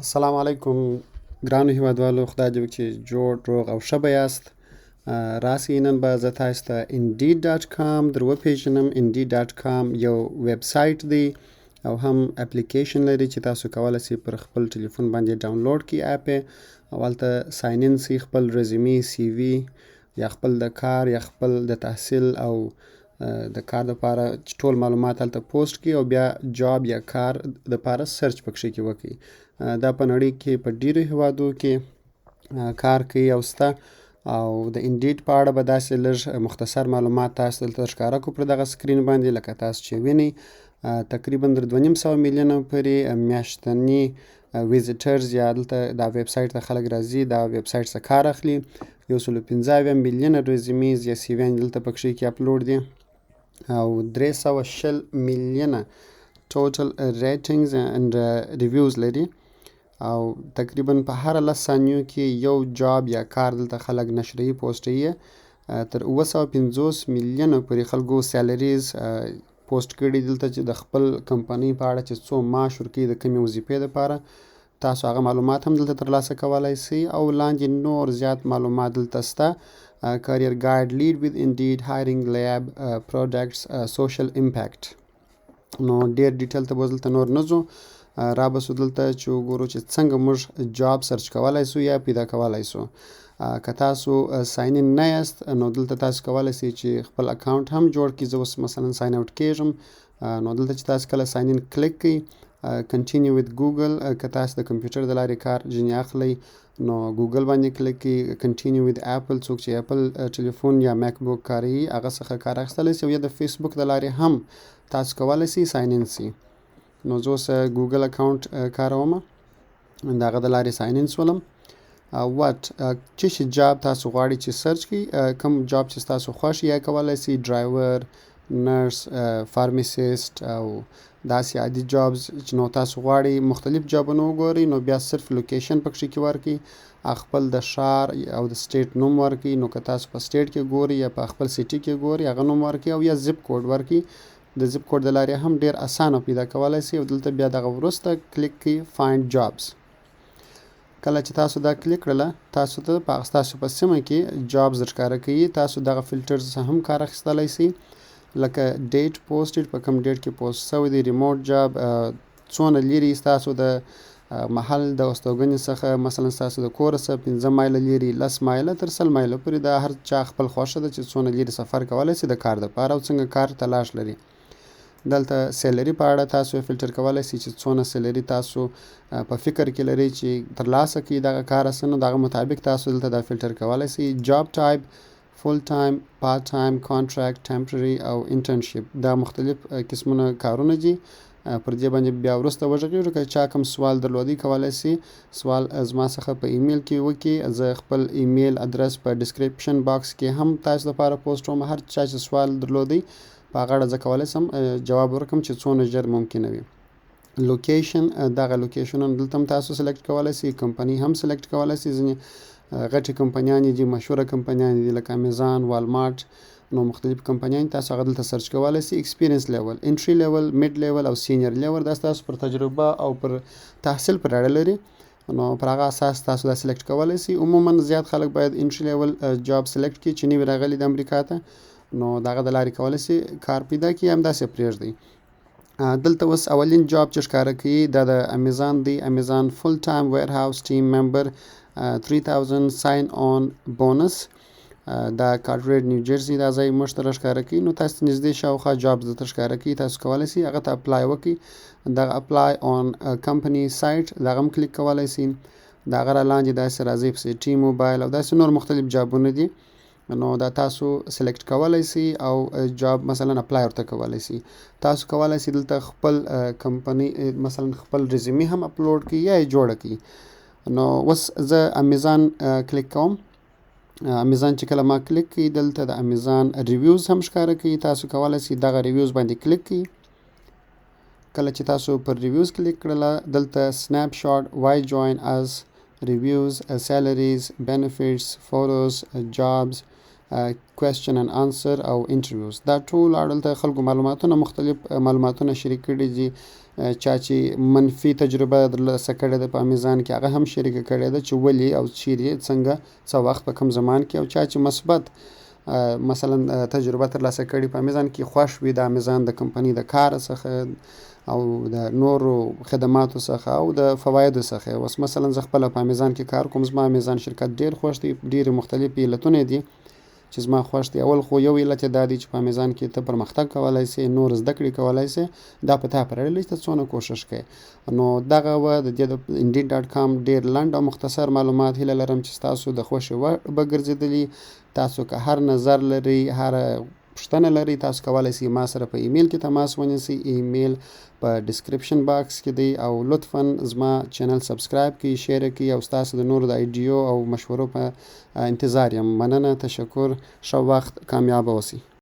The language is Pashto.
السلام علیکم ګرانو هیوادوالو، خدای دې وکړي چې جوړ روغ او ښه به یاست. راسئ نن به زه تاسو ته indeed.com در وپېژنم. indeed.com یو ویب سایټ دی او هم اپلیکیشن لري چې تاسو کولی شئ پر خپل ټلیفون باندې ډاونلوډ کړئ اپ یې او هلته ساین ان سئ، خپل رزیمې سی وي یا خپل د کار یا خپل د تحصیل او د کار دپاره چې ټول معلومات هلته پوسټ کړي او بیا جاب یا کار دپاره سرچ پکښې کې وکړئ. دا په نړۍ کې په ډیرو هیوادو کې کار کوي او سته، او د انډیډ په اړه به داسې لږ مختصر معلومات تاسو دلته ښکاره کړو پر دغه سکرین باندې. لکه تاسو چې وینئ تقریبا در 2.5 میلیونه پورې میاشتني ویزیټرز یا دلته دا ویب سایټ ته خلک راځي، دا ویب سایټ څخه کار اخلي. 115 میلیونه ریزیومیز یا سیویان دلته پکښې کې اپلوډ دي او 320 میلیونه ټوټل ریټینګز اند ریویوز لري او تقریبا په هر 10 ثانیو کې یو جاب یا کار دلته خلک نشروي پوسټوي. تر 950 میلیونه پورې خلکو سیلریز پوسټ کړي دلته چې د خپل کمپنۍ په اړه چې څو معاش ورکوي د کومې وظیفې دپاره. تاسو هغه معلومات هم دلته ترلاسه کولی شئ او لاندې نور زیات معلومات دلته شته. کاریر ګایډ لیډ وذ انډیډ هایرینګ لیب پروډکټس سوشل امپیکټ. نو ډیر ډیټیل ته به دلته نور نه ځو، را به سو دلته چې وګورو چې څنګه موږ جاب سرچ کولی سو یا پیدا کولی سو. که تاسو ساین ان نه یاست نو دلته تاسو کولی شئ چې خپل اکاونټ هم جوړ کړئ. زه اوس مثلا ساین اوټ کېږم، نو دلته چې تاسو کله ساین ان کلیک کړئ کنټینیو وذ ګوګل، که تاسو د کمپیوټر د لارې کار ځینې اخلئ نو ګوګل باندې کلیک کړئ. کنټینیو وذ اپل، څوک چې اپل ټلیفون یا میک بوک کاروي هغه څخه کار اخیستلی شئ، او یا د فیسبوک د لارې هم تاسو کولی شئ ساین ان سئ. نو زه اوس ګوګل اکاونټ کاروم، د هغه د لارې ساین ان شولم. چې شي جاب تاسو غواړئ چې سرچ کړئ، کوم جاب چې تاسو خوښ یا کولی شئ ډرایور، نرس، فارماسیست او داسې عادي جابز چې نو تاسو غواړئ مختلف جابونه وګورئ. نو بیا صرف لوکیشن پکښې کې ورکړئ، خپل د ښار او د سټیټ نوم ورکړئ. نو که تاسو په سټیټ کې ګورئ یا په خپل سټي کې ګورئ هغه نوم ورکړئ، او یا زیپ کوډ ورکړئ. د زیپ کوډ د لارې هم ډیر اسانه پیدا کولی شئ او دلته بیا دغه وروسته کلیک کړئ فایند جابز. کله چې تاسو دا کلیک کړله تاسو ته تاسو په سیمه کې جابز درښکاره کوي. تاسو دغه فلټرز هم کار اخیستلی شئ، لکه ډیټ پوسټډ، په کوم ډیټ کې پوسټ شوی دی، ریموټ جاب، څونه لري ستاسو د محل د استوګنې څخه، مثلا ستاسو د کوره څخه 15 مایله لري، 10 مایله تر 100 مایله پورې. د هر چا خپل خوښه ده چې څونه لري سفر کولی شي د کار دپاره او څنګه کار تلاش لري. دلته سیلري په اړه تاسو فلټر کولی شئ چې څونه سیلري تاسو په فکر کې لرئ چې ترلاسه کړئ دغه کار اسنه، نو دغه مطابق تاسو دلته دا فلټر کولی شئ. جاب ټایپ، فول ټایم، پارت ټایم، کانټراکټ، ټمپرري او انټرنشپ، دا مختلف قسمونه کارونه دي. پر دې باندې بیا وروسته وغږیږو. که چا کوم سوال درلودی کولی شي سوال زما څخه په ایمیل کې وکړي. زه خپل ایمیل ادرس په ډسکریپشن باکس کې هم تاسو لپاره پوسټوم. هر چا چې سوال درلودی په هغه اړه زه کولی شم جواب ورکړم چې څونه ژر ممکنه وي. لوکیشن، دغه لوکیشنونه دلته هم تاسو سلیکټ کولی شئ. کمپنۍ هم سلیکټ کولی شئ. ځینې غټې کمپنیانې دي، مشهوره کمپنیانې دي لکه امیزان، والمارټ، نو مختلف کمپنیانې تاسو هغه دلته سرچ کولی شئ. ایکسپیرینس لیول، انټري لیول، میډ لیول او سینیر لیول، دا ستاسو پر تجربه او پر تحصیل پر اړه لري، نو پر هغه اساس تاسو دا سلیکټ کولی شئ. عموما زیات خلک باید انټري لیول جاب سلیکټ کړي چې نوي راغلي د امریکا ته، نو دغه د لارې کولی شي کار پیدا کړي، همداسې پرېږدئ. دلته اوس اولین جاب چې ښکاره کوي دا د امیزان دی. امیزان فول ټایم ویرهاوس ټیم ممبر، 3000 ساین آن بونس. دا کارټریډ نیو جرسي دا ځای موږ ته راښکاره کوي. نو تاسو ته نږدې شاوخوا جاب درته ښکاره کوي، تاسو کولی شئ هغه ته اپلای وکړئ. دغه اپلای آن کمپنی سایټ دغه هم کلیک کولی شئ. د هغه را لاندې داسې راځئ پسې ټي موبایل او داسې نور مختلف جابونه دي، نو دا تاسو سلیکټ کولی شئ او جاب مثلا اپلای ورته کولی شئ. تاسو کولی شئ دلته خپل کمپنۍ مثلا خپل رزیومي هم اپلوډ کړئ یا یې جوړه کړئ. نو اوس زه امیزان کلیک کوم. امیزان چې کله ما کلیک کړئ دلته د امیزان ریویوز هم ښکاره کوي. تاسو کولی شئ دغه ریویوز باندې کلیک کړئ. کله چې تاسو پر ریویوز کلیک کړله دلته سنیپ شاټ، وای جوین از، ریویوز، سیلریز، بینیفیټس، فوټوز، جابز، کوېسچن اند انسر او انټرویوز. دا ټول اړلته خلکو مختلف معلوماتونه شریک کړي دي. چا چې منفي تجربه ترلاسه کړې ده په امیزان کې هغه هم شریکه کړې ده چې ولې او چیرې څنګه څه وخت په کوم زمان کې، او چا چې مثبت مثلا تجربه ترلاسه کړي په امیزان کې، خوښ وي د امیزان د کمپنۍ د کار څخه او د نورو خدماتو څخه او د فوایدو څخه. اوس مثلا زه خپله په امیزان کې کار کوم، زما امیزان شرکت ډېر خوښ دی. ډېرې مختلف علتونه دي چې زما خوښ دي. اول خو یو علت یې دا دی چې په امیزان کې ته پرمختګ کولی سې، نور زده کړې کولی سې. دا په تا پورې اړه لري ته څونه کوښښ کوې. نو دغه وه د دې د indeed.com ډېر لنډ او مختصر معلومات. هیله لرم چې ستاسو د خوښې وړ به ګرځېدلي. تاسو که هر نظر لرئ، هر پوښتنه لرئ، تاسو کولی سئ ما سره په ایمیل کې تماس ونیسئ. ایمیل په ډسکرپشن باکس کې دی، او لطفاً زما چینل سبسکرایب کړئ، شیر کړئ، او ستاسو د نورو د ایډیو او مشورو په انتظار یم. مننه، تشکر، ښه وخت، کامیابه اوسئ.